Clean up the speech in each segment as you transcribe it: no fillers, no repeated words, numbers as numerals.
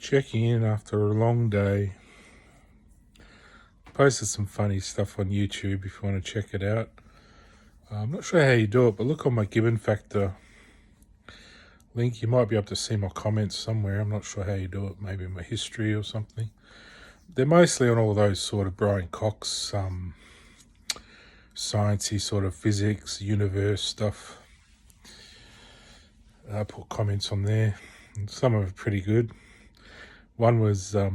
Checking in after a long day. Posted some funny stuff on YouTube if you want to check it out. I'm not sure how you do it, but look on my Gibbon Factor link. You might be able to see my comments somewhere. I'm not sure how you do it. Maybe my history or something. They're mostly on all those sort of Brian Cox, sciencey sort of physics, universe stuff. I put comments on there. And some of it pretty good. One was what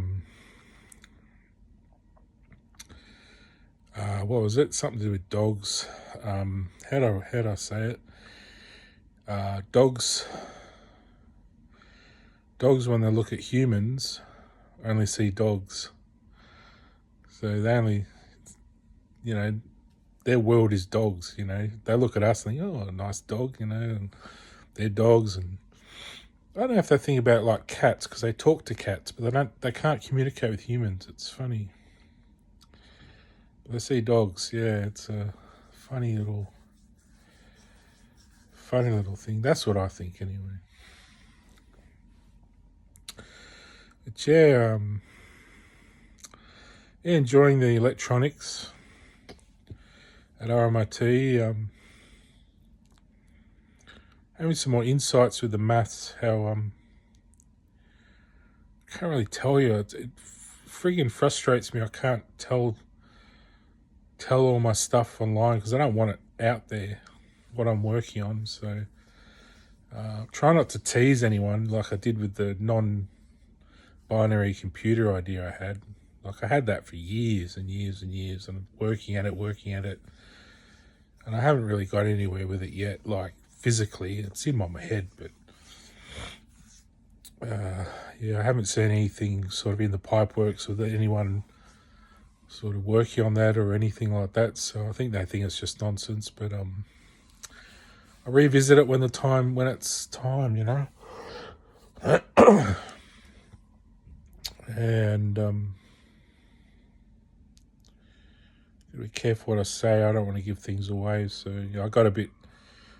was it? Something to do with dogs. How'd I say it? Dogs when they look at humans only see dogs. So they only, their world is dogs. They look at us and think, oh, a nice dog. And they're dogs. And I don't know if they think about it like cats, because they talk to cats, but they can't communicate with humans. It's funny. They see dogs. Yeah, it's a funny little thing. That's what I think anyway. But yeah, enjoying the electronics at RMIT. Having some more insights with the maths. How can't really tell you. It friggin' frustrates me. I can't tell all my stuff online because I don't want it out there, what I'm working on. So try not to tease anyone like I did with the non-binary computer idea I had. Like I had that for years and years and years, and working at it, and I haven't really got anywhere with it yet. Like physically, it's in my head, but I haven't seen anything sort of in the pipeworks with anyone sort of working on that or anything like that. So I think they think it's just nonsense. But I revisit it when it's time, and be careful what I say. I don't want to give things away. So I got a bit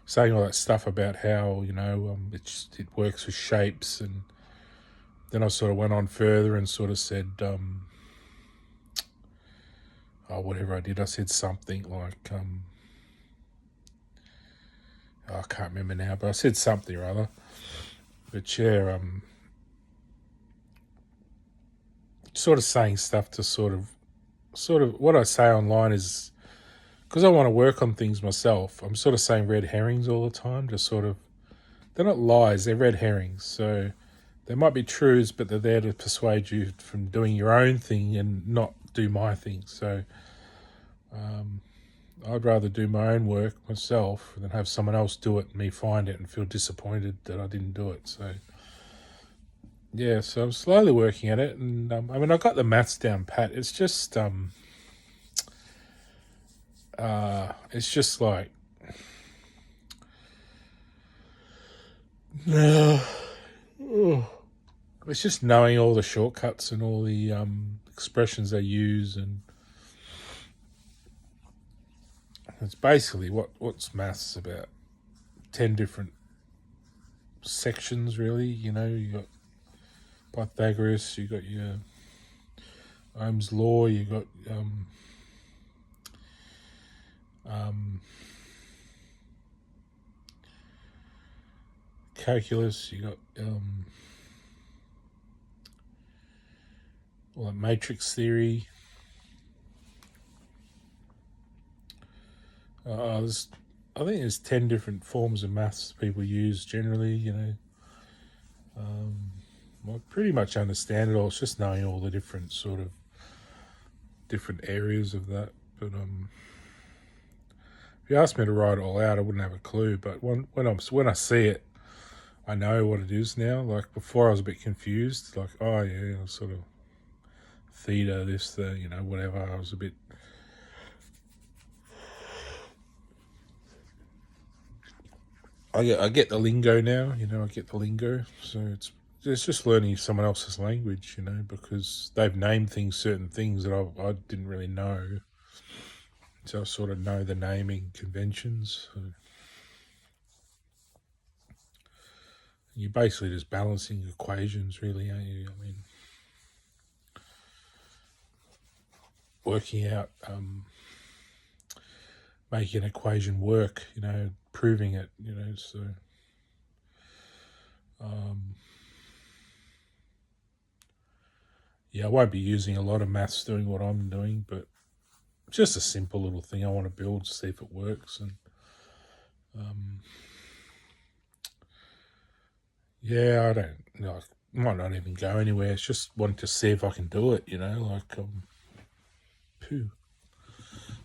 saying all that stuff about how it works with shapes, and then I sort of went on further and sort of said whatever I did. I said something like I can't remember now, but I said something or other. But yeah, sort of saying stuff to sort of what I say online is, because I want to work on things myself, I'm sort of saying red herrings all the time, just sort of, they're not lies, they're red herrings. So they might be truths, but they're there to persuade you from doing your own thing and not do my thing. So I'd rather do my own work myself than have someone else do it and me find it and feel disappointed that I didn't do it. So yeah, so I'm slowly working at it, and I got the maths down pat. It's just like it's just knowing all the shortcuts and all the expressions they use, and it's basically what's maths about. 10 different sections, really. You got Pythagoras, you got your Ohm's law, you got calculus, you got matrix theory. I think there's 10 different forms of maths people use generally. I pretty much understand it all. It's just knowing all the different areas of that. But if you asked me to write it all out, I wouldn't have a clue. But when I see it, I know what it is now. Like before, I was a bit confused. Like, oh yeah, sort of theta, this, whatever. I was a bit. I get the lingo now. I get the lingo. So it's just learning someone else's language. Because they've named certain things that I didn't really know. So I sort of know the naming conventions. So You're basically just balancing equations, really, aren't you? I mean, working out, making an equation work, proving it, so yeah, I won't be using a lot of maths doing what I'm doing, but just a simple little thing I want to build to see if it works. And yeah, I don't know. I might not even go anywhere. It's just wanting to see if I can do it, poo. And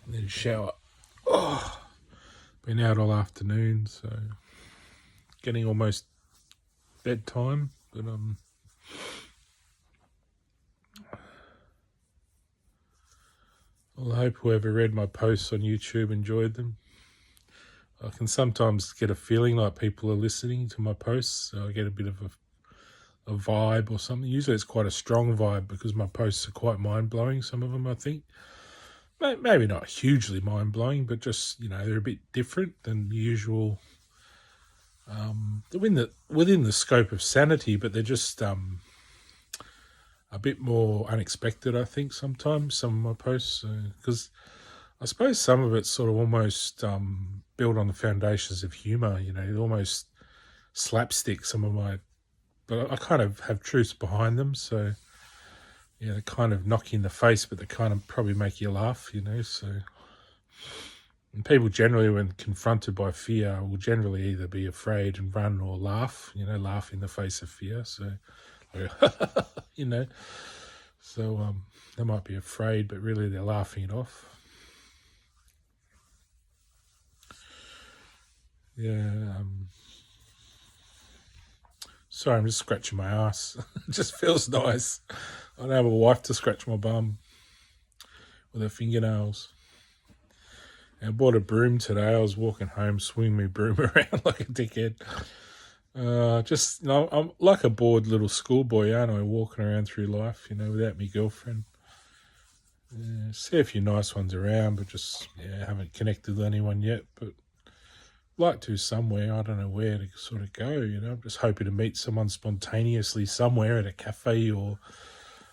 then shower. Oh, been out all afternoon, so getting almost bedtime. But I hope whoever read my posts on YouTube enjoyed them. I can sometimes get a feeling like people are listening to my posts, so I get a bit of a vibe or something. Usually it's quite a strong vibe because my posts are quite mind-blowing, some of them, I think. Maybe not hugely mind-blowing, but just, they're a bit different than usual, within the scope of sanity, but they're just a bit more unexpected, I think, sometimes, some of my posts, because I suppose some of it's sort of almost built on the foundations of humour, almost slapstick, some of my, but I kind of have truths behind them, so they kind of knock you in the face, but they kind of probably make you laugh, so. And people generally, when confronted by fear, will generally either be afraid and run or laugh, laugh in the face of fear, so, so they might be afraid, but really they're laughing it off. Yeah, sorry, I'm just scratching my ass. It just feels nice. I don't have a wife to scratch my bum with her fingernails. And I bought a broom today. I was walking home, swinging my broom around like a dickhead. I'm like a bored little schoolboy, aren't I? Walking around through life, without my girlfriend. See a few nice ones around, but just haven't connected with anyone yet. But like to somewhere. I don't know where to sort of go. I'm just hoping to meet someone spontaneously somewhere at a cafe, or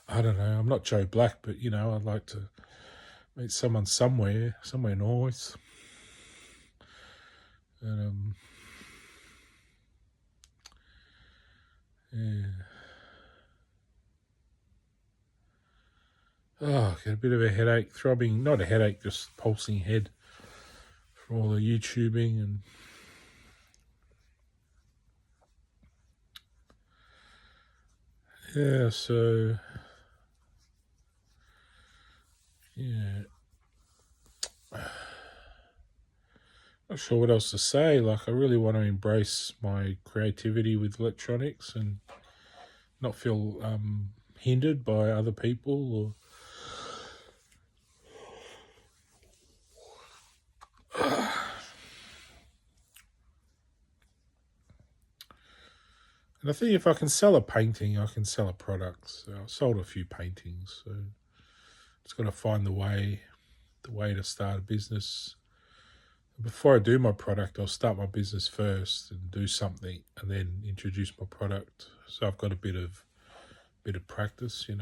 I don't know. I'm not Joe Black, but I'd like to meet someone somewhere nice. And yeah. Oh, get a bit of a headache, throbbing, not a headache, just pulsing head from all the YouTubing and yeah, so yeah. Not sure what else to say. Like, I really want to embrace my creativity with electronics and not feel hindered by other people or and I think if I can sell a painting, I can sell a product. So I've sold a few paintings. So just got to find the way to start a business. Before I do my product, I'll start my business first and do something, and then introduce my product. So I've got a bit of practice, so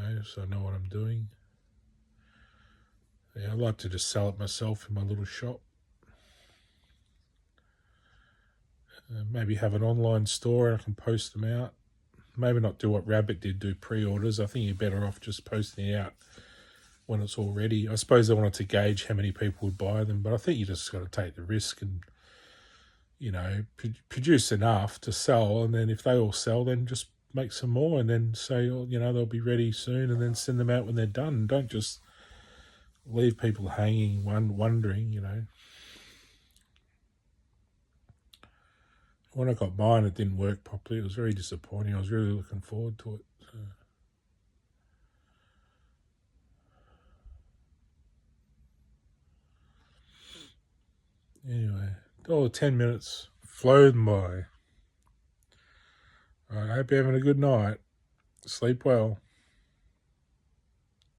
I know what I'm doing. Yeah, I like to just sell it myself in my little shop. Maybe have an online store and I can post them out. Maybe not do what Rabbit did, do pre-orders. I think you're better off just posting it out when it's all ready. I suppose they wanted to gauge how many people would buy them, but I think you just got to take the risk and, produce enough to sell. And then if they all sell, then just make some more and then say, they'll be ready soon and then send them out when they're done. Don't just leave people hanging, wondering, When I got mine, it didn't work properly. It was very disappointing. I was really looking forward to it. So. Anyway, 10 minutes flown by. All right, I hope you're having a good night. Sleep well.